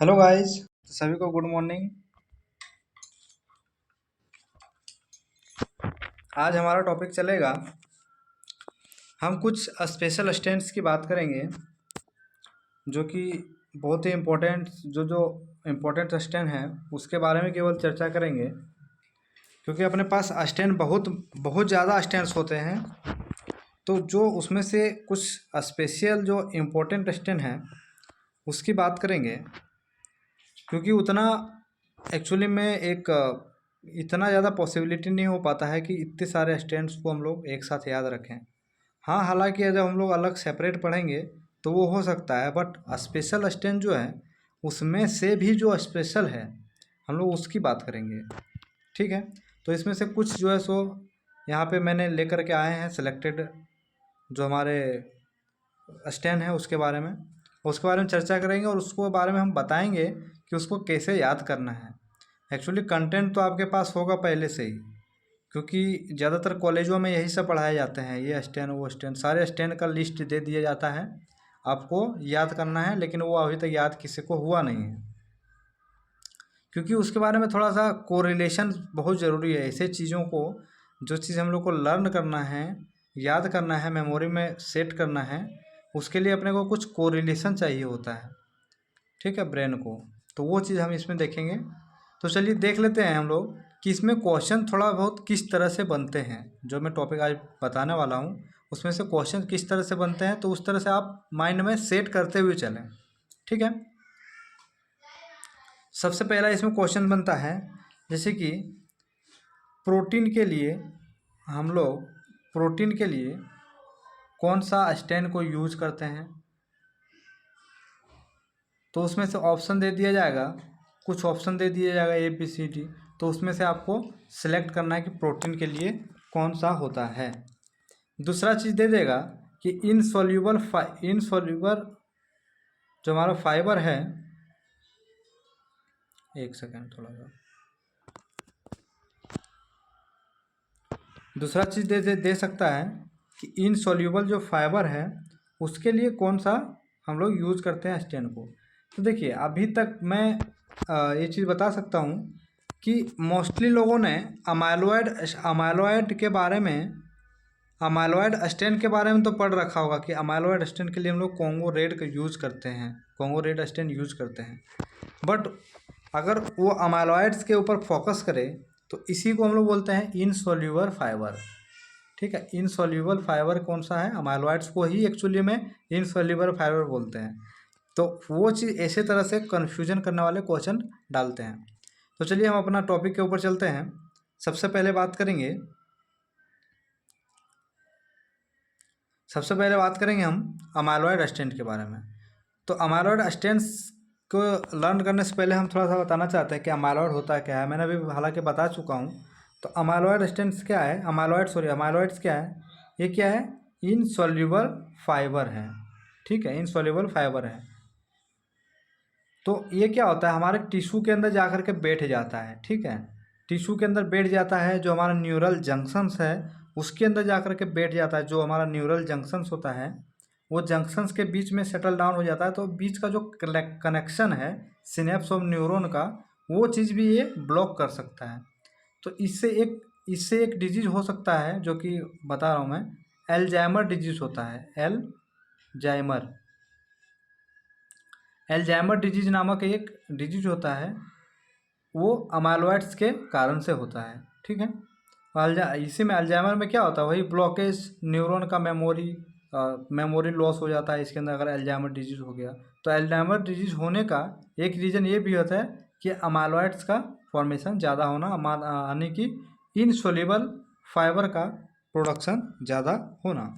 Hello guys, सभी को good morning. आज हमारा टॉपिक चलेगा, हम कुछ स्पेशल स्टैंड्स की बात करेंगे जो कि बहुत ही इम्पोर्टेंट जो जो इम्पोर्टेंट स्टैंड हैं उसके बारे में केवल चर्चा करेंगे, क्योंकि अपने पास स्टैंड बहुत बहुत ज़्यादा स्टैंड्स होते हैं। तो जो उसमें से कुछ स्पेशल जो इम्पोर्टेंट स्टैंड हैं उसकी बात करेंगे, क्योंकि उतना एक्चुअली में एक इतना ज़्यादा पॉसिबिलिटी नहीं हो पाता है कि इतने सारे स्टैंड्स को हम लोग एक साथ याद रखें। हाँ, हालांकि जब हम लोग अलग सेपरेट पढ़ेंगे तो वो हो सकता है, बट स्पेशल स्टैंड जो है उसमें से भी जो स्पेशल है हम लोग उसकी बात करेंगे। ठीक है, तो इसमें से कुछ जो है सो यहाँ पे मैंने लेकर के आए हैं सिलेक्टेड, जो हमारे स्टैंड है उसके बारे में चर्चा करेंगे और उसको बारे में हम बताएंगे कि उसको कैसे याद करना है। एक्चुअली कंटेंट तो आपके पास होगा पहले से ही, क्योंकि ज़्यादातर कॉलेजों में यही सब पढ़ाए जाते हैं, ये स्टैंड वो स्टैंड, सारे स्टैंड का लिस्ट दे दिया जाता है, आपको याद करना है, लेकिन वो अभी तक याद किसी को हुआ नहीं है, क्योंकि उसके बारे में थोड़ा सा कोरिलेशन बहुत ज़रूरी है। ऐसे चीज़ों को, जो चीज़ हम लोग को लर्न करना है, याद करना है, मेमोरी में सेट करना है, उसके लिए अपने को कुछ कोरिलेशन चाहिए होता है, ठीक है, ब्रेन को। तो वो चीज़ हम इसमें देखेंगे। तो चलिए देख लेते हैं हम लोग कि इसमें क्वेश्चन थोड़ा बहुत किस तरह से बनते हैं। जो मैं टॉपिक आज बताने वाला हूँ उसमें से क्वेश्चन किस तरह से बनते हैं, तो उस तरह से आप माइंड में सेट करते हुए चलें, ठीक है। सबसे पहला इसमें क्वेश्चन बनता है, जैसे कि प्रोटीन के लिए हम लोग प्रोटीन के लिए कौन सा स्टैंड को यूज करते हैं। तो उसमें से ऑप्शन दे दिया जाएगा, कुछ ऑप्शन दे दिया जाएगा ABCD। तो उसमें से आपको सिलेक्ट करना है कि प्रोटीन के लिए कौन सा होता है। दूसरा चीज़ दे देगा कि इनसॉल्यूबल जो हमारा फाइबर है, एक सेकेंड थोड़ा सा, दूसरा चीज़ दे सकता है कि इनसॉल्यूबल जो फाइबर है उसके लिए कौन सा हम लोग यूज करते हैं स्टैंड को। तो देखिए, अभी तक मैं ये चीज़ बता सकता हूँ कि मोस्टली लोगों ने अमाइलॉयड स्टैंड के बारे में तो पढ़ रखा होगा कि अमाइलॉयड स्टैंड के लिए हम लोग कॉन्गो रेड का यूज़ करते हैं, कॉन्गो रेड स्टैंड यूज़ करते हैं। बट अगर वो अमाइलॉयड्स के ऊपर फोकस करे तो इसी को हम लोग बोलते हैं इनसॉल्यूबल फाइबर, ठीक है। इनसॉल्यूबल फाइबर कौन सा है, अमाइलॉयड्स को ही एक्चुअली में इनसॉल्यूबल फाइबर बोलते हैं। तो वो चीज़ ऐसे तरह से कन्फ्यूजन करने वाले क्वेश्चन डालते हैं। तो चलिए हम अपना टॉपिक के ऊपर चलते हैं। सबसे पहले बात करेंगे हम अमाइलॉयड स्टेंट के बारे में। तो अमाइलॉयड स्टेंट्स को लर्न करने से पहले हम थोड़ा सा बताना चाहते हैं कि अमाइलॉयड होता क्या है। मैंने अभी हालांकि बता चुका हूँ। तो अमाइलॉयड स्टेंट्स क्या है, अमाइलॉयड्स क्या है, ये क्या है, इनसॉल्यूबल फाइबर है, ठीक है, इनसॉल्यूबल फाइबर है। तो ये क्या होता है, हमारे टिश्यू के अंदर जा कर के बैठ जाता है, ठीक है, टिश्यू के अंदर बैठ जाता है। जो हमारा न्यूरल जंक्शंस है उसके अंदर जा कर के बैठ जाता है। जो हमारा न्यूरल जंक्शंस होता है वो जंक्शंस के बीच में सेटल डाउन हो जाता है। तो बीच का जो कनेक्शन है सिनेप्स ऑफ न्यूरॉन का, वो चीज़ भी ये ब्लॉक कर सकता है। तो इससे एक डिजीज हो सकता है, जो कि बता रहा हूँ मैं, एल्जाइमर डिजीज होता है। एल्जाइमर डिजीज नामक एक डिजीज होता है, वो अमाइलॉइड्स के कारण से होता है, ठीक है। इसी में अल्जाइमर में क्या होता है, वही ब्लॉकेज, न्यूरॉन का मेमोरी लॉस हो जाता है इसके अंदर, अगर अल्जाइमर डिजीज हो गया। तो अल्जाइमर डिजीज होने का एक रीज़न ये भी होता है कि अमाइलॉइड्स का फॉर्मेशन ज़्यादा होना, यानी कि इनसॉल्युबल फाइबर का प्रोडक्शन ज़्यादा होना।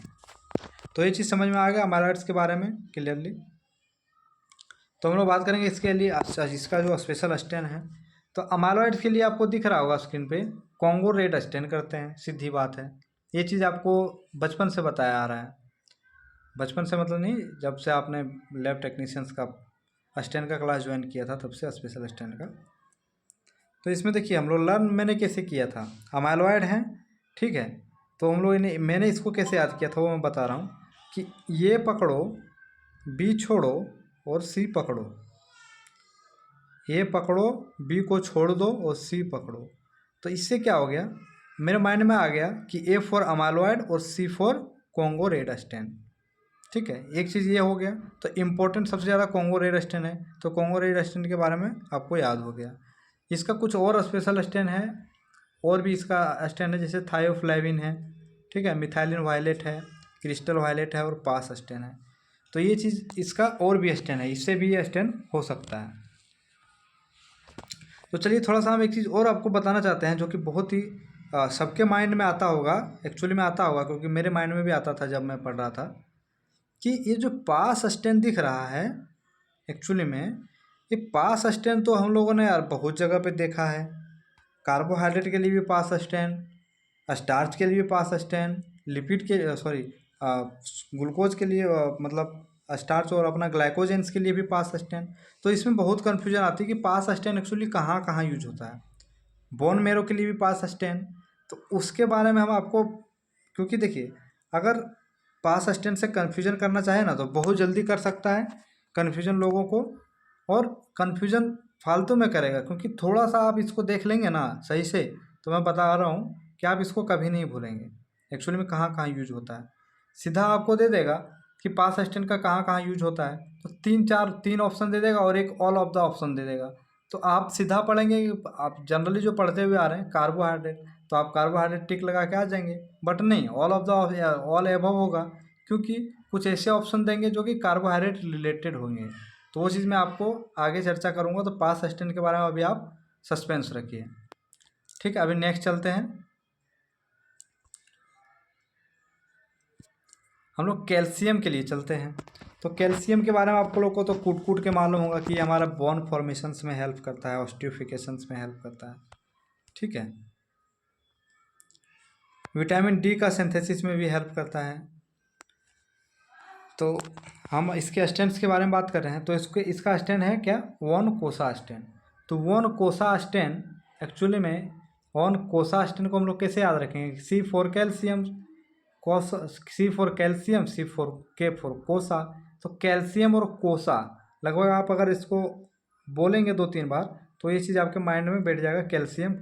तो ये चीज़ समझ में आ गया अमाइलॉइड्स के बारे में क्लियरली। तो हम लोग बात करेंगे इसके लिए, इसका जो स्पेशल स्टेन है। तो अमाइलॉइड्स के लिए आपको दिख रहा होगा स्क्रीन पे, कॉन्गो रेड स्टेन करते हैं, सीधी बात है। ये चीज़ आपको बचपन से बताया आ रहा है, बचपन से मतलब नहीं, जब से आपने लैब टेक्नीशियंस का स्टेन का क्लास ज्वाइन किया था तब से स्पेशल स्टेन का। तो इसमें देखिए हम लोग लर्न मैंने कैसे किया था, अमाइलॉइड है, ठीक है। तो हम लोग मैंने इसको कैसे याद किया था वो मैं बता रहा हूँ कि ये पकड़ो, बी छोड़ो और सी पकड़ो, ए पकड़ो, बी को छोड़ दो और सी पकड़ो। तो इससे क्या हो गया, मेरे माइंड में आ गया कि ए फॉर अमाइलॉइड और सी फॉर कॉन्गो रेड स्टेन। ठीक है, एक चीज़ ये हो गया। तो इम्पोर्टेंट सबसे ज़्यादा कॉन्गो रेड स्टेन है, तो कॉन्गो रेड स्टेन के बारे में आपको याद हो गया। इसका कुछ और स्पेशल स्टेन है, और भी इसका स्टेन है, जैसे थायोफ्लेविन है, ठीक है, मिथाइलिन वायलेट है, क्रिस्टल वायलेट है और पास स्टेन है। तो ये चीज़ इसका और भी स्टेन है, इससे भी ये स्टेन हो सकता है। तो चलिए थोड़ा सा हम एक चीज़ और आपको बताना चाहते हैं, जो कि बहुत ही सबके माइंड में आता होगा, एक्चुअली में आता होगा, क्योंकि मेरे माइंड में भी आता था जब मैं पढ़ रहा था, कि ये जो पास स्टेन दिख रहा है, एक्चुअली में ये पास स्टेन तो हम लोगों ने यार बहुत जगह पे देखा है। कार्बोहाइड्रेट के लिए भी पास स्टेन, स्टार्च के लिए भी पास स्टेन, लिपिड के सॉरी ग्लूकोज के लिए मतलब स्टार्च और अपना ग्लाइकोजेंस के लिए भी पास स्टेन। तो इसमें बहुत कन्फ्यूजन आती है कि पास स्टेन एक्चुअली कहाँ कहाँ यूज होता है। बोन मेरो के लिए भी पास स्टेन, तो उसके बारे में हम आपको, क्योंकि देखिए अगर पास स्टेन से कन्फ्यूजन करना चाहे ना तो बहुत जल्दी कर सकता है कन्फ्यूजन लोगों को, और कन्फ्यूजन फालतू में करेगा, क्योंकि थोड़ा सा आप इसको देख लेंगे ना सही से, तो मैं बता रहा हूँ कि आप इसको कभी नहीं भूलेंगे एक्चुअली में कहाँ कहाँ यूज होता है। सीधा आपको दे देगा कि पास स्टेन का कहाँ कहाँ यूज होता है, तो तीन ऑप्शन दे देगा और एक ऑल ऑफ द ऑप्शन दे देगा। तो आप सीधा पढ़ेंगे, आप जनरली जो पढ़ते हुए आ रहे हैं कार्बोहाइड्रेट, तो आप कार्बोहाइड्रेट टिक लगा के आ जाएंगे, बट नहीं, all of the all above होगा, क्योंकि कुछ ऐसे ऑप्शन देंगे जो कि कार्बोहाइड्रेट रिलेटेड होंगे। तो वो चीज़ मैं आपको आगे चर्चा करूँगा, तो पास स्टेन के बारे में अभी आप सस्पेंस रखिए। ठीक है, अभी नेक्स्ट चलते हैं, हम लोग कैल्शियम के लिए चलते हैं। तो कैल्शियम के बारे में आप लोग को तो कूट कूट के मालूम होगा कि हमारा बोन फॉर्मेशंस में हेल्प करता है, ऑस्टियोफिकेशंस में हेल्प करता है। ठीक है, विटामिन डी का सिंथेसिस में भी हेल्प करता है। तो हम इसके स्टेन्स के बारे में बात कर रहे हैं, तो इसका स्टेन है क्या, वन कोसा स्टेन। तो वन कोसा स्टेन एक्चुअली में, वन कोसा स्टेन को हम लोग कैसे याद रखेंगे, C for calcium, C for calcium, C for K for Kossa. तो कैल्शियम और कोसा लगभग आप अगर इसको बोलेंगे 2-3 बार तो ये चीज़ आपके माइंड में बैठ जाएगा, कैल्शियम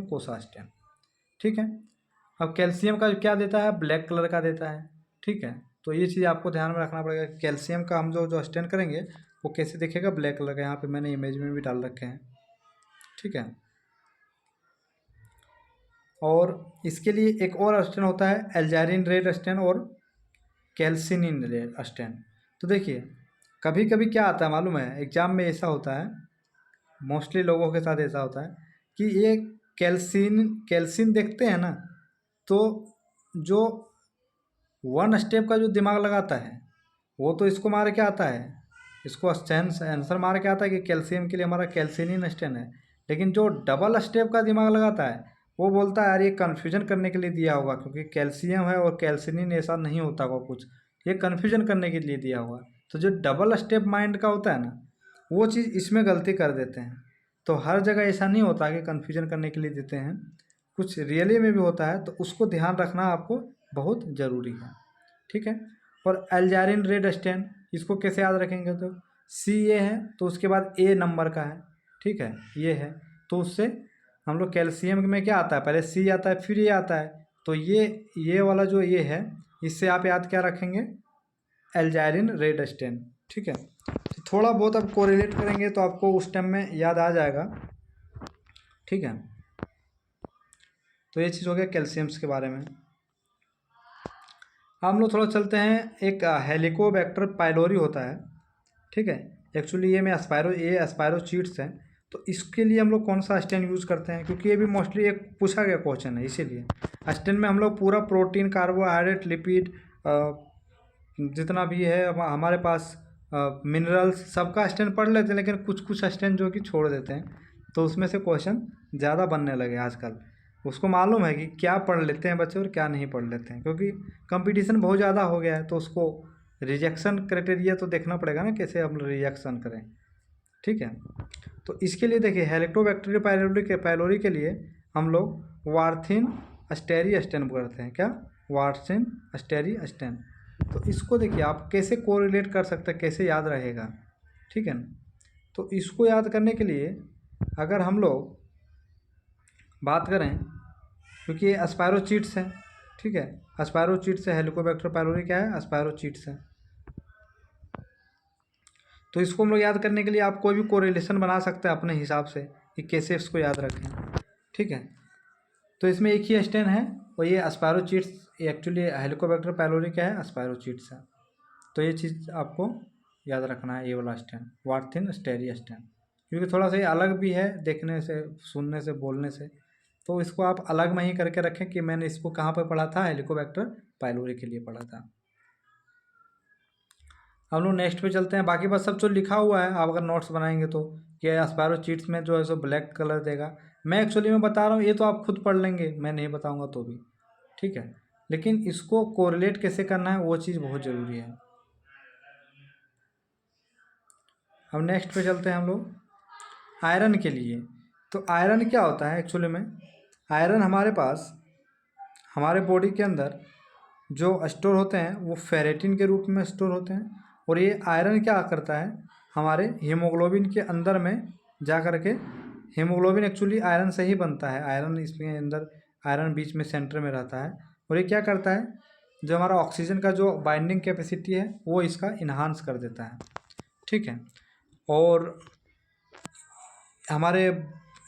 कोसा स्टेन। ठीक है, अब कैल्शियम का क्या देता है, ब्लैक कलर का देता है। ठीक है, तो ये चीज़ आपको ध्यान में रखना पड़ेगा, कैल्शियम का हम जो स्टेन करेंगे वो कैसे दिखेगा, ब्लैक कलर का। यहाँ पे मैंने इमेज में भी डाल रखे हैं। ठीक है, और इसके लिए एक और स्टेन होता है एल्जारिन रेड स्टेन और कैल्सिनिन रेड स्टेन। तो देखिए कभी कभी क्या आता है मालूम है, एग्जाम में ऐसा होता है, मोस्टली लोगों के साथ ऐसा होता है कि ये कैल्सिन देखते हैं ना, तो जो वन स्टेप का जो दिमाग लगाता है वो तो इसको मार के आता है, इसको आंसर मार के आता है कि कैल्शियम के लिए हमारा कैल्सिनिन स्टेन है। लेकिन जो डबल स्टेप का दिमाग लगाता है वो बोलता है यार ये कन्फ्यूजन करने के लिए दिया होगा, क्योंकि कैल्शियम है और कैल्सिनिन ऐसा नहीं होता होगा कुछ, ये कन्फ्यूजन करने के लिए दिया होगा। तो जो डबल स्टेप माइंड का होता है ना, वो चीज़ इसमें गलती कर देते हैं। तो हर जगह ऐसा नहीं होता कि कन्फ्यूजन करने के लिए देते हैं, कुछ रियली में भी होता है, तो उसको ध्यान रखना आपको बहुत ज़रूरी है। ठीक है, और एल्जारिन रेड स्टेन इसको कैसे याद रखेंगे, तो सी ए है तो उसके बाद ए नंबर का है। ठीक है, ये है, तो उससे हम लोग कैल्शियम में क्या आता है, पहले सी आता है फिर ये आता है, तो ये वाला जो ये है, इससे आप याद क्या रखेंगे, एल्जारिन रेड स्टेन। ठीक है, तो थोड़ा बहुत आप कोरिलेट करेंगे तो आपको उस टाइम में याद आ जाएगा। ठीक है, तो ये चीज़ हो गया कैल्शियम्स के बारे में। हम लोग थोड़ा चलते हैं, एक हेलिकोबैक्टर पाइलोरी होता है। ठीक है, एक्चुअली ये एस्पायरोचीट्स हैं, तो इसके लिए हम लोग कौन सा स्टेन यूज़ करते हैं, क्योंकि ये भी मोस्टली एक पूछा गया क्वेश्चन है, इसीलिए स्टेन में हम लोग पूरा प्रोटीन, कार्बोहाइड्रेट, लिपिड, जितना भी है हमारे पास मिनरल्स, सबका स्टेन पढ़ लेते हैं, लेकिन कुछ स्टेन जो कि छोड़ देते हैं, तो उसमें से क्वेश्चन ज़्यादा बनने लगे आजकल। उसको मालूम है कि क्या पढ़ लेते हैं बच्चे और क्या नहीं पढ़ लेते हैं, क्योंकि कंपटीशन बहुत ज़्यादा हो गया है, तो उसको रिजेक्शन क्राइटेरिया तो देखना पड़ेगा ना, कैसे हम रिजेक्शन करें। ठीक है, तो इसके लिए देखिए हेलिकोबैक्टर पाइलोरी के लिए हम लोग वार्थिन अस्टेरी स्टेन करते हैं। क्या, वार्थिन अस्टेरी स्टेन। तो इसको देखिए आप कैसे कोरिलेट कर सकते हैं, कैसे याद रहेगा। ठीक है, तो इसको याद करने के लिए अगर हम लोग बात करें, क्योंकि ये स्पायरोचीट्स है, ठीक है, स्पायरोचीट्स है, हेलिकोबैक्टर पाइलोरी क्या है, स्पायरोचीट्स है। तो इसको हम लोग याद करने के लिए आप कोई भी कोरिलेशन बना सकते हैं अपने हिसाब से कि कैसे इसको याद रखें, ठीक है। तो इसमें एक ही स्टेन है और ये स्पायरोचीट्स, एक्चुअली हेलिकोबैक्टर पाइलोरी क्या है, स्पायरोचीट्स है। तो ये चीज़ आपको याद रखना है, ये वाला स्टेन, वार्थिन स्टेरिया स्टेन, क्योंकि थोड़ा सा ये अलग भी है देखने से, सुनने से, बोलने से। तो इसको आप अलग में ही करके रखें कि मैंने इसको कहाँ पर पढ़ा था, हेलिकोबैक्टर पाइलोरी के लिए पढ़ा था। हम लोग नेक्स्ट पे चलते हैं। बाकी बस सब जो लिखा हुआ है आप अगर नोट्स बनाएंगे तो, कि स्पायरोचीट्स में जो है सो ब्लैक कलर देगा। मैं एक्चुअली में बता रहा हूँ, ये तो आप खुद पढ़ लेंगे, मैं नहीं बताऊँगा तो भी, ठीक है। लेकिन इसको कोरिलेट कैसे करना है वो चीज़ बहुत ज़रूरी है। अब नेक्स्ट पे चलते हैं हम लोग आयरन के लिए। तो आयरन क्या होता है एक्चुअली में, आयरन हमारे पास हमारे बॉडी के अंदर जो स्टोर होते हैं वो फेरेटिन के रूप में स्टोर होते हैं। और ये आयरन क्या करता है, हमारे हीमोग्लोबिन के अंदर में जा कर के, हीमोग्लोबिन एक्चुअली आयरन से ही बनता है, आयरन इसमें अंदर, आयरन बीच में सेंटर में रहता है। और ये क्या करता है, जो हमारा ऑक्सीजन का जो बाइंडिंग कैपेसिटी है वो इसका इन्हांस कर देता है, ठीक है। और हमारे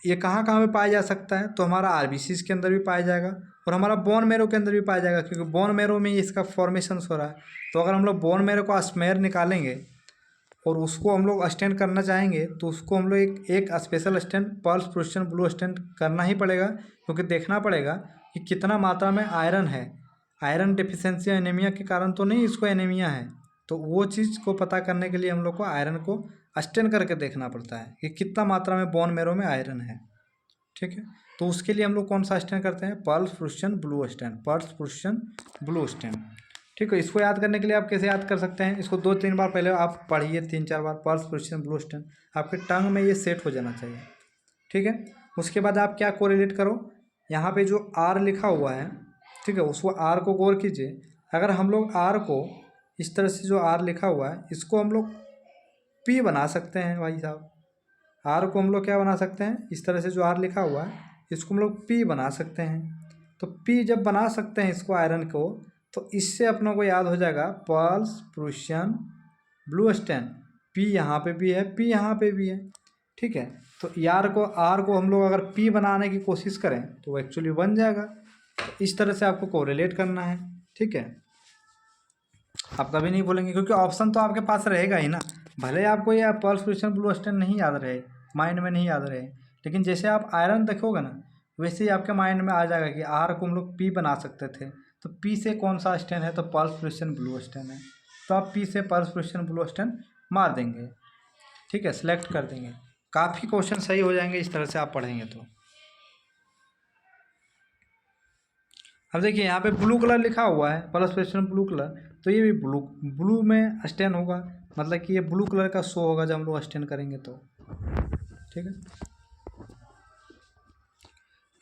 ये कहाँ कहाँ पे पाया जा सकता है, तो हमारा आरबीसीज के अंदर भी पाया जाएगा और हमारा बोन मैरो के अंदर भी पाया जाएगा, क्योंकि बोन मैरो में ही इसका फॉर्मेशन हो रहा है। तो अगर हम लोग बोन मैरो को स्मेयर निकालेंगे और उसको हम लोग स्टेंट करना चाहेंगे तो उसको हम लोग एक special stent, pulse projection blue stent करना ही पड़ेगा, क्योंकि देखना पड़ेगा कि कितना मात्रा में आयरन है। आयरन डिफिशेंसी एनीमिया के कारण तो नहीं इसको एनीमिया है, तो वो चीज़ को पता करने के लिए हम लोग को आयरन को स्टेन करके देखना पड़ता है कि कितना मात्रा में बोन मैरो में आयरन है, ठीक है। तो उसके लिए हम लोग कौन सा स्टेन करते हैं, pulse projection blue stand, pulse projection blue stand, ठीक है। इसको याद करने के लिए आप कैसे याद कर सकते हैं, इसको 2-3 बार पहले आप पढ़िए, 3-4 बार, पल्स प्रोजेक्शन ब्लू स्टेन, आपके टंग में ये सेट हो जाना चाहिए, ठीक है। उसके बाद आप क्या कोरिलेट करो, यहाँ पे जो आर लिखा हुआ है, ठीक है, उसको आर को गौर कीजिए। अगर हम लोग आर को इस तरह से, जो आर लिखा हुआ है इसको हम लोग पी बना सकते हैं भाई साहब। आर को हम लोग क्या बना सकते हैं, इस तरह से जो आर लिखा हुआ है इसको हम लोग पी बना सकते हैं। तो पी जब बना सकते हैं इसको, आयरन को, तो इससे अपनों को याद हो जाएगा pulse projection blue stand, P यहाँ पे भी है, पी यहाँ पे भी है, ठीक है। तो आर को हम लोग अगर पी बनाने की कोशिश करें तो वो एक्चुअली बन जाएगा। तो इस तरह से आपको कोरिलेट करना है, ठीक है। आप कभी नहीं भूलेंगे, क्योंकि ऑप्शन तो आपके पास रहेगा ही ना, भले आपको ये पल्स प्रोजेक्शन ब्लू स्टेन नहीं याद रहे, माइंड में नहीं याद रहे, लेकिन जैसे आप आयरन देखोगे ना वैसे ही आपके माइंड में आ जाएगा कि आर को हम लोग पी बना सकते थे, तो पी से कौन सा स्टेन है, तो पल्स प्रोजेक्शन ब्लू स्टेन है। तो आप पी से पल्स प्रोजेक्शन ब्लू स्टेन मार देंगे, ठीक है, सेलेक्ट कर देंगे। काफ़ी क्वेश्चन सही हो जाएंगे इस तरह से आप पढ़ेंगे तो। अब देखिए यहाँ पे ब्लू कलर लिखा हुआ है, प्लस प्रोजेक्शन ब्लू कलर, तो ये भी ब्लू में स्टेन होगा, मतलब कि ये ब्लू कलर का शो होगा जब हम लोग स्टेन करेंगे तो, ठीक है।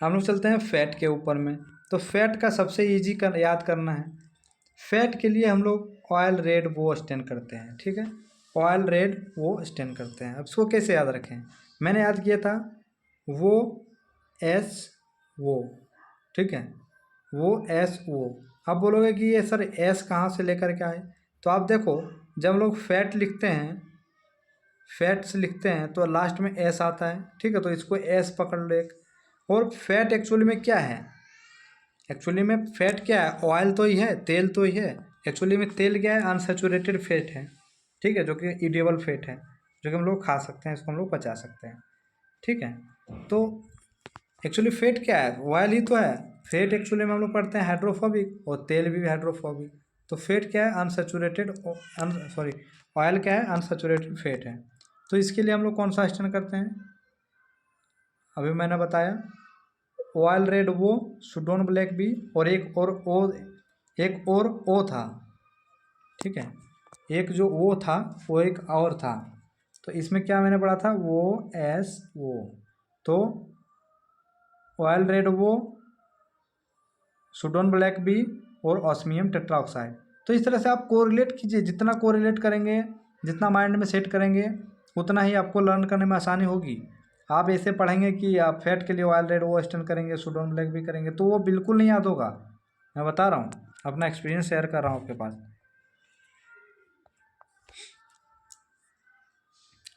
हम लोग चलते हैं फैट के ऊपर में। तो फैट का सबसे इजी याद करना है, फैट के लिए हम लोग ऑयल रेड वो स्टेन करते हैं, ठीक है, ऑयल रेड वो स्टेन करते हैं। अब इसको कैसे याद रखें, मैंने याद किया था वो एस वो, ठीक है, वो एस ओ। आप बोलोगे कि ये सर एस कहाँ से लेकर के आए, तो आप देखो जब हम लोग फैट लिखते हैं, फैट्स लिखते हैं तो लास्ट में एस आता है, ठीक है, तो इसको एस पकड़ लो एक। और फैट एक्चुअली में क्या है, एक्चुअली में फैट क्या है, ऑयल तो ही है, तेल तो ही है। एक्चुअली में तेल क्या है, अनसैचुरेटेड फैट है, ठीक है, जो कि ईडेबल फैट है, जो कि हम लोग खा सकते हैं, इसको हम लोग पचा सकते हैं, ठीक है। तो एक्चुअली फैट क्या है, ऑयल ही तो है। फैट एक्चुअली में हम लोग पढ़ते हैं हाइड्रोफोबिक, और तेल भी हाइड्रोफोबिक। तो फैट क्या है, अनसैचुरेटेड, सॉरी ऑयल क्या है, अनसैचुरेटेड फैट है। तो इसके लिए हम लोग कौन सा स्टेन करते हैं, अभी मैंने बताया ऑयल रेड वो, सुडोन ब्लैक बी, और एक और ओ था, ठीक है, एक जो वो था वो एक और था। तो इसमें क्या मैंने पढ़ा था, वो एस वो, तो ऑयल रेड वो, सुडोन ब्लैक बी और ऑस्मियम टेट्राऑक्साइड। तो इस तरह से आप कोरिलेट कीजिए, जितना कोरिलेट करेंगे, जितना माइंड में सेट करेंगे उतना ही आपको लर्न करने में आसानी होगी। आप ऐसे पढ़ेंगे कि आप फैट के लिए ऑयल रेड वो स्टैंड करेंगे, सूडोन ब्लैक भी करेंगे, तो वो बिल्कुल नहीं याद होगा। मैं बता रहा हूँ, अपना एक्सपीरियंस शेयर कर रहा हूँ आपके पास।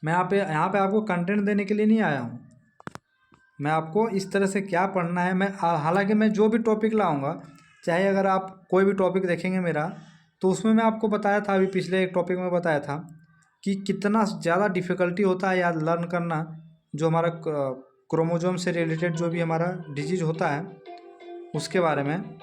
मैं यहाँ पे आपको कंटेंट देने के लिए नहीं आया हूँ। मैं आपको इस तरह से क्या पढ़ना है, मैं हालांकि मैं जो भी टॉपिक लाऊंगा, चाहे अगर आप कोई भी टॉपिक देखेंगे मेरा, तो उसमें मैं आपको बताया था, अभी पिछले एक टॉपिक में बताया था कि कितना ज़्यादा डिफ़िकल्टी होता है याद लर्न करना। जो हमारा क्रोमोजोम से रिलेटेड जो भी हमारा डिजीज़ होता है उसके बारे में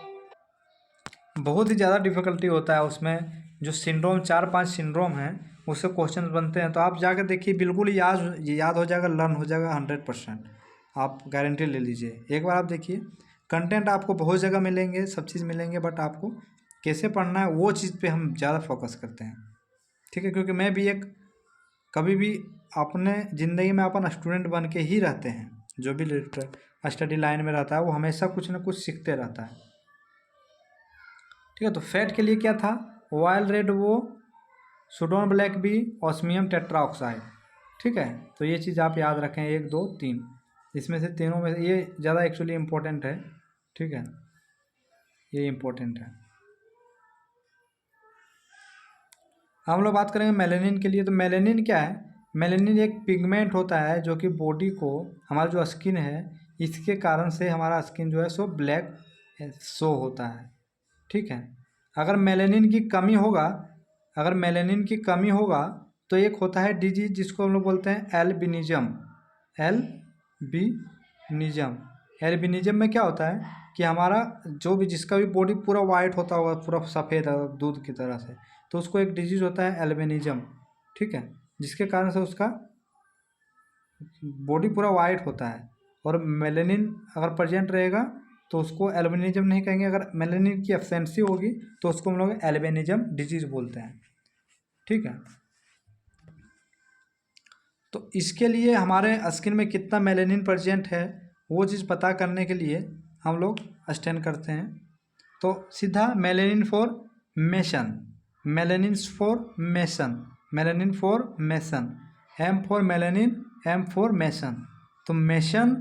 बहुत ही ज़्यादा डिफ़िकल्टी होता है उसमें। जो सिंड्रोम 4-5 सिंड्रोम हैं उससे क्वेश्चन बनते हैं, तो आप जाकर देखिए, बिल्कुल याद हो जाएगा, लर्न हो जाएगा 100%। आप गारंटी ले लीजिए, एक बार आप देखिए। कंटेंट आपको बहुत जगह मिलेंगे, सब चीज़ मिलेंगे, बट आपको कैसे पढ़ना है वो चीज़ पे हम ज़्यादा फोकस करते हैं, ठीक है। क्योंकि मैं भी कभी भी अपने ज़िंदगी में अपन स्टूडेंट बन के ही रहते हैं। जो भी स्टडी लाइन में रहता है वो हमेशा कुछ ना कुछ सीखते रहता है, ठीक है। तो फैट के लिए क्या था, ऑयल रेड वो, सूडोन ब्लैक बी, ऑस्मियम टेट्राऑक्साइड, ठीक है। तो ये चीज़ आप याद रखें, 1 2 3, इसमें से तीनों में ये ज़्यादा एक्चुअली इम्पोर्टेंट है, ठीक है, ये इम्पोर्टेंट है। हम लोग बात करेंगे मेलेनिन के लिए। तो मेलेनिन क्या है, मेलेनिन एक पिगमेंट होता है जो कि बॉडी को, हमारा जो स्किन है इसके कारण से हमारा स्किन जो है सो ब्लैक शो होता है, ठीक है। अगर मेलेनिन की कमी होगा, अगर मेलेनिन की कमी होगा तो एक होता है डिजीज जिसको हम लोग बोलते हैं एल्बिनिज्म। एल्बिनिज्म, एल्बिनिज्म में क्या होता है कि हमारा जो भी, जिसका भी बॉडी पूरा वाइट होता होगा, पूरा सफ़ेद दूध की तरह से, तो उसको एक डिजीज होता है एल्बिनिज्म, ठीक है, जिसके कारण से उसका बॉडी पूरा वाइट होता है। और मेलेनिन अगर प्रेजेंट रहेगा तो उसको एल्बिनिज्म नहीं कहेंगे, अगर मेलेनिन की एब्सेंसी होगी तो उसको हम लोग एल्बिनिज्म डिजीज बोलते हैं, ठीक है। तो इसके लिए हमारे स्किन में कितना मेलेनिन प्रेजेंट है वो चीज़ पता करने के लिए हम लोग स्टैन करते हैं। तो सीधा melanin for mason, melanin for mason, melanin for mason, M for melanin, M for mason. तो मेसन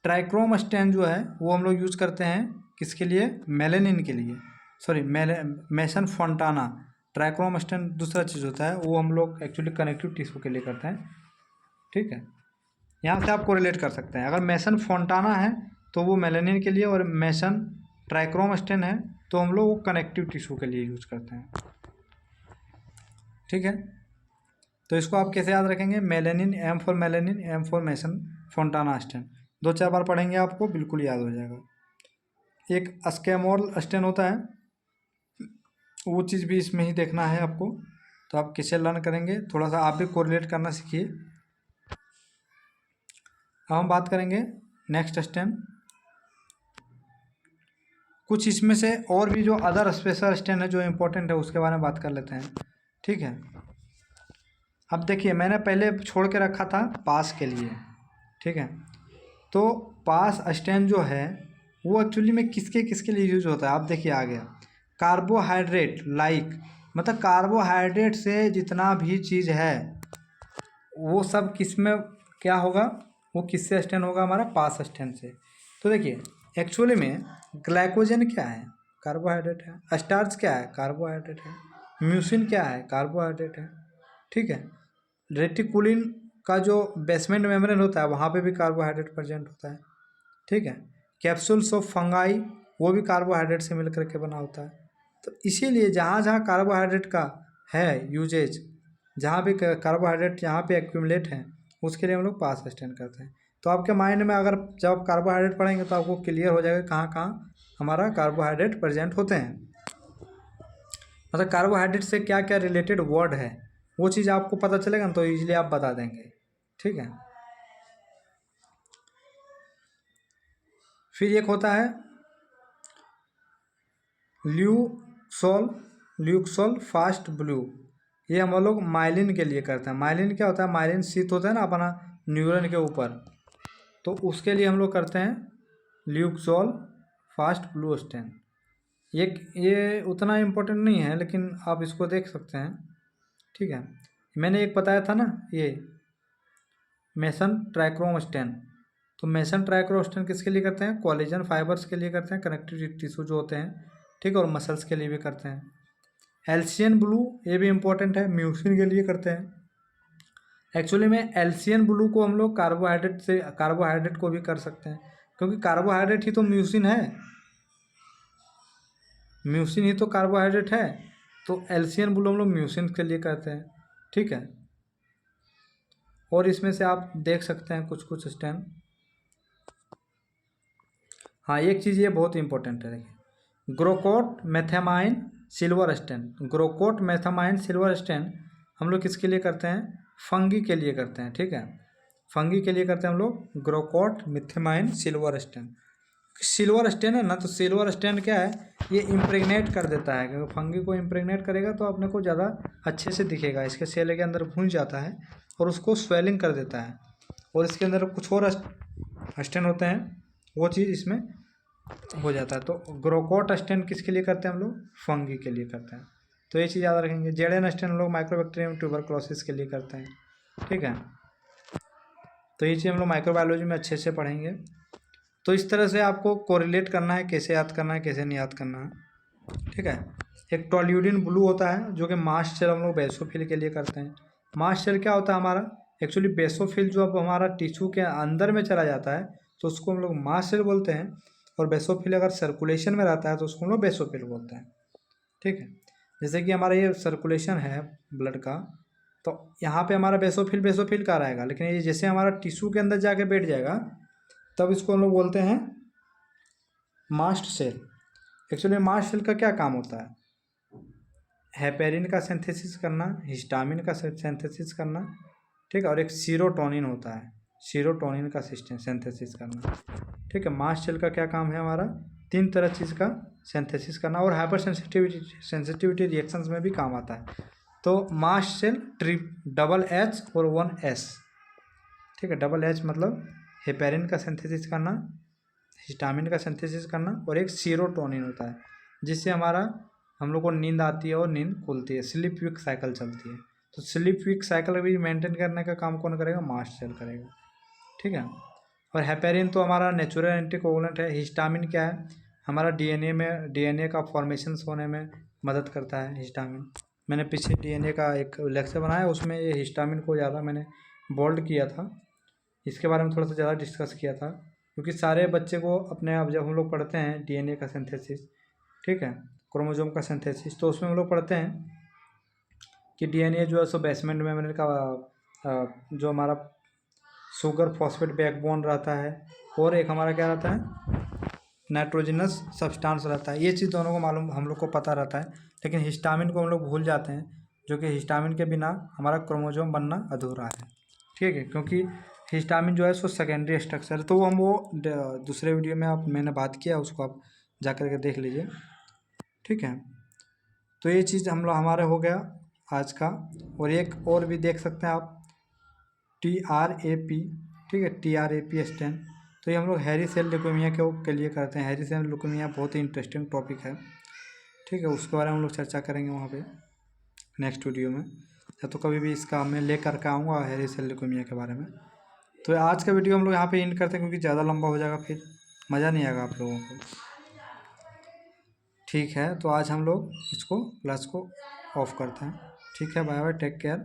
ट्राइक्रोम स्टैन जो है वो हम लोग यूज़ करते हैं किसके लिए, मेलेनिन के लिए, सॉरी मेसन फोंटाना। ट्राइक्रोम स्टैन दूसरा चीज़ होता है, वो हम लोग एक्चुअली कनेक्टिव टिश्यू के लिए करते हैं, ठीक है। यहाँ से आप कोरिलेट कर सकते हैं, अगर मेसन फोंटाना है तो वो मेलेनिन के लिए, और मेसन ट्राइक्रोम स्टैन है तो हम लोग वो कनेक्टिव टिश्यू के लिए यूज़ करते हैं, ठीक है। तो इसको आप कैसे याद रखेंगे, melanin, M for melanin, M for mason Fontana stain, 2-4 बार पढ़ेंगे आपको बिल्कुल याद हो जाएगा। एक स्कैमोल स्टैन होता है, वो चीज़ भी इसमें ही देखना है आपको। तो आप कैसे लर्न करेंगे, थोड़ा सा आप भी कोरिलेट करना सीखिए। अब हम बात करेंगे नेक्स्ट स्टैन, कुछ इसमें से और भी जो अदर स्पेशल स्टैन है जो इम्पोर्टेंट है उसके बारे में बात कर लेते हैं, ठीक है। अब देखिए, मैंने पहले छोड़ के रखा था पास के लिए, ठीक है। तो पास स्टैन जो है वो एक्चुअली में किसके किसके लिए यूज होता है, आप देखिए आ गया कार्बोहाइड्रेट, लाइक मतलब कार्बोहाइड्रेट से जितना भी चीज़ है वो सब किस में क्या होगा, वो किससे स्टैन होगा, हमारा पास स्टैन से। तो देखिए एक्चुअली में ग्लाइकोजन क्या है, कार्बोहाइड्रेट है, स्टार्च क्या है, कार्बोहाइड्रेट है, म्यूसिन क्या है, कार्बोहाइड्रेट है, ठीक है। रेटिकुलिन का जो बेसमेंट मेम्ब्रेन होता है वहाँ पे भी कार्बोहाइड्रेट प्रेजेंट होता है, ठीक है। कैप्सूल्स ऑफ फंगाई वो भी कार्बोहाइड्रेट से मिलकर के बना होता है। तो इसीलिए जहाँ जहाँ कार्बोहाइड्रेट का है यूजेज, जहाँ भी कार्बोहाइड्रेट जहाँ पे एक्यूमुलेट है उसके लिए हम लोग पास स्टैन करते हैं। तो आपके माइंड में अगर जब आप कार्बोहाइड्रेट पढ़ेंगे तो आपको क्लियर हो जाएगा कहाँ कहाँ हमारा कार्बोहाइड्रेट प्रेजेंट होते हैं, मतलब कार्बोहाइड्रेट से क्या क्या रिलेटेड वर्ड है वो चीज़ आपको पता चलेगा ना, तो ईजिली आप बता देंगे, ठीक है। फिर एक होता है ल्यूसोल, ल्यूक्सोल फास्ट ब्लू, ये हम लोग माइलिन के लिए करते हैं। माइलिन क्या होता है, माइलिन शीत होता है ना अपना न्यूरॉन के ऊपर, तो उसके लिए हम लोग करते हैं ल्यूक्सोल फास्ट ब्लू स्टैन। ये उतना इम्पोर्टेंट नहीं है लेकिन आप इसको देख सकते हैं, ठीक है। मैंने एक बताया था ना ये मेसन ट्राइक्रोम स्टेन। तो मेसन ट्राइक्रोम स्टेन किसके लिए करते हैं? कोलेजन फाइबर्स के लिए करते हैं, कनेक्टिव टिश्यू जो होते हैं, ठीक है, और मसल्स के लिए भी करते हैं। एल्सियन ब्लू, ये भी इंपॉर्टेंट है, म्यूसिन के लिए करते हैं। एक्चुअली में एल्सियन ब्लू को हम लोग कार्बोहाइड्रेट को भी कर सकते हैं, क्योंकि कार्बोहाइड्रेट ही तो म्यूसिन है, म्यूसिन ही तो कार्बोहाइड्रेट है। तो एल्सियन ब्लू हम लोग म्यूसिन के लिए करते हैं, ठीक है। और इसमें से आप देख सकते हैं कुछ कुछ स्टेम। हाँ, एक चीज़ ये बहुत इंपॉर्टेंट है, देखिए, ग्रोकोट मेथामाइन सिल्वर स्टेन। ग्रोकोट मेथामाइन सिल्वर स्टेन हम लोग किसके लिए करते हैं? फंगी के लिए करते हैं, ठीक है, फंगी के लिए करते हैं हम लोग ग्रोकोट मेथामाइन सिल्वर स्टेन। सिल्वर स्टेन है ना, तो सिल्वर स्टेन क्या है, ये इम्प्रेगनेट कर देता है, क्योंकि फंगी को इम्प्रेगनेट करेगा तो अपने को ज़्यादा अच्छे से दिखेगा, इसके सेल के अंदर घुस जाता है और उसको स्वेलिंग कर देता है। और इसके अंदर कुछ और स्टेन होते हैं, वो चीज़ इसमें हो जाता है। तो ग्रोकोट स्टेन किसके लिए करते हैं हम लोग? फंगी के लिए करते हैं। तो ये चीज़ याद रखेंगे। जेडन स्टेन हम लोग माइक्रोबैक्टीरियम ट्यूबरक्लोसिस के लिए करते हैं, ठीक है। तो ये चीज़ हम लोग माइक्रोबायोलॉजी में अच्छे से पढ़ेंगे। तो इस तरह से आपको कोरिलेट करना है, कैसे याद करना है, कैसे नहीं याद करना है, ठीक है। एक टोल्यूडिन ब्लू होता है जो कि मास्ट सेल हम लोग बेसोफिल के लिए करते हैं। मास्ट सेल क्या होता है हमारा? एक्चुअली बेसोफिल जो अब हमारा टिश्यू के अंदर में चला जाता है तो उसको हम लोग मास्ट सेल बोलते हैं, और बेसोफिल अगर सर्कुलेशन में रहता है तो उसको हम लोग बेसोफिल बोलते हैं, ठीक है। जैसे कि हमारा ये सर्कुलेशन है ब्लड का, तो यहाँ पे हमारा बेसोफिल का रहेगा, लेकिन ये जैसे हमारा टिश्यू के अंदर जाके बैठ जाएगा तब इसको हम लोग बोलते हैं mast cell. Actually mast cell का क्या काम होता है? हेपेरिन का सिंथेसिस करना, हिस्टामिन का सिंथेसिस करना, ठीक है, और एक सीरोटोनिन होता है, सीरोटोनिन का सिंथेसिस करना, ठीक है। मास्ट सेल का क्या काम है हमारा? 3 तरह चीज़ का सिंथेसिस करना, और हाइपर सेंसिटिविटी रिएक्शंस में भी काम आता है। तो मास्ट सेल डबल एच और 1 एस, ठीक है। डबल एच मतलब हेपेरिन का सिंथेसिस करना, हिस्टामिन का सिंथेसिस करना, और एक सीरोटोनिन होता है जिससे हमारा हम लोग को नींद आती है और नींद खुलती है, स्लीप विक साइकिल चलती है। तो स्लीप विक साइकिल भी मेंटेन करने का काम कौन करेगा? मास्ट सेल करेगा, ठीक है। और हेपेरिन तो हमारा नेचुरल एंटीकोगुलेंट है। हिस्टामिन क्या है? हमारा डीएनए का फॉर्मेशन होने में मदद करता है हिस्टामिन। मैंने पीछे डीएनए का एक लेक्चर बनाया, उसमें ये हिस्टामिन को ज़्यादा मैंने बोल्ड किया था, इसके बारे में थोड़ा सा ज़्यादा डिस्कस किया था, क्योंकि सारे बच्चे को अपने आप जब हम लोग पढ़ते हैं डीएनए का सिंथेसिस, ठीक है, क्रोमोसोम का सिंथेसिस, तो उसमें हम लोग पढ़ते हैं कि डीएनए जो है सो बेसमेंट मेम्ब्रेन का जो हमारा शुगर फॉस्फेट बैकबोन रहता है, और एक हमारा क्या रहता है? नाइट्रोजनस सब्सटेंस रहता है। ये चीज़ दोनों को मालूम, हम लोग को पता रहता है, लेकिन हिस्टामिन को हम लोग भूल जाते हैं, जो कि हिस्टामिन के बिना हमारा क्रोमोसोम बनना अधूरा है, ठीक है, क्योंकि हिस्टामिन जो है सो सेकेंडरी स्ट्रक्चर है। तो वो दूसरे वीडियो में मैंने बात किया, उसको आप जा कर के देख लीजिए, ठीक है। तो ये चीज़ हम लोग हमारे हो गया आज का। और एक और भी देख सकते हैं आप, TRAP, ठीक है, TRAP स्टेन। तो ये हम लोग हैरी सेल ल्यूकेमिया के लिए करते हैं। हैरी सेल ल्यूकेमिया बहुत ही इंटरेस्टिंग टॉपिक है, ठीक है, उसके बारे में हम लोग चर्चा करेंगे वहाँ पे नेक्स्ट वीडियो में, या तो कभी भी इसका मैं ले करके आऊँगा हैरी सेल ल्यूकेमिया के बारे में। तो आज का वीडियो हम लोग यहाँ पे एंड करते हैं, क्योंकि ज़्यादा लंबा हो जाएगा, फिर मज़ा नहीं आएगा आप लोगों को, ठीक है। तो आज हम लोग इसको क्लास को ऑफ करते हैं, ठीक है। Bye bye, take care.